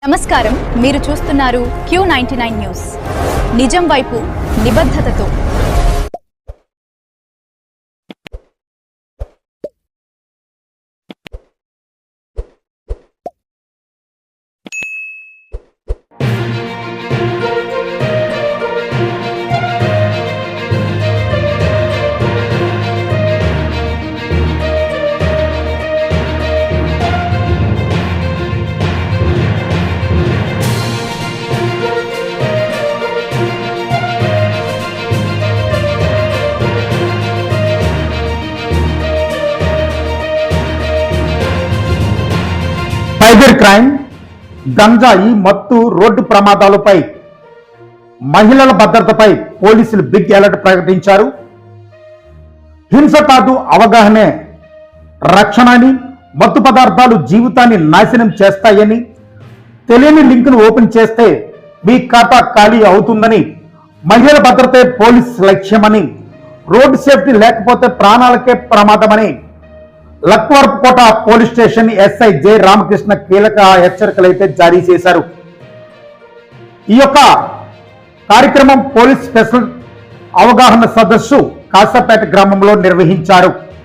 నమస్కారం, మీరు చూస్తున్నారు Q99 న్యూస్. నిజం వైపు నిబద్ధతతో. సైబర్ క్రైమ్, గంజాయి, మత్తు, రోడ్డు ప్రమాదాలపై మహిళల భద్రతపై పోలీసులు బిగ్ అలర్ట్ ప్రకటించారు. హింస కాదు అవగాహనే రక్షణ అని, మత్తు పదార్థాలు జీవితాన్ని నాశనం చేస్తాయని, తెలియని లింకును ఓపెన్ చేస్తే మీ ఖాతా ఖాళీ అవుతుందని, మహిళల భద్రతే పోలీస్ లక్ష్యమని, రోడ్డు సేఫ్టీ లేకపోతే ప్రాణాలకే ప్రమాదమని Lakwarkota police station SI J Ramakrishna కీలక హెచ్చరికలైతే జారీ చేశారు. ఈ యొక్క కార్యక్రమం పోలీస్ స్పెషల్ అవగాహన సదస్సు కాసాపేట గ్రామంలో నిర్వహించారు.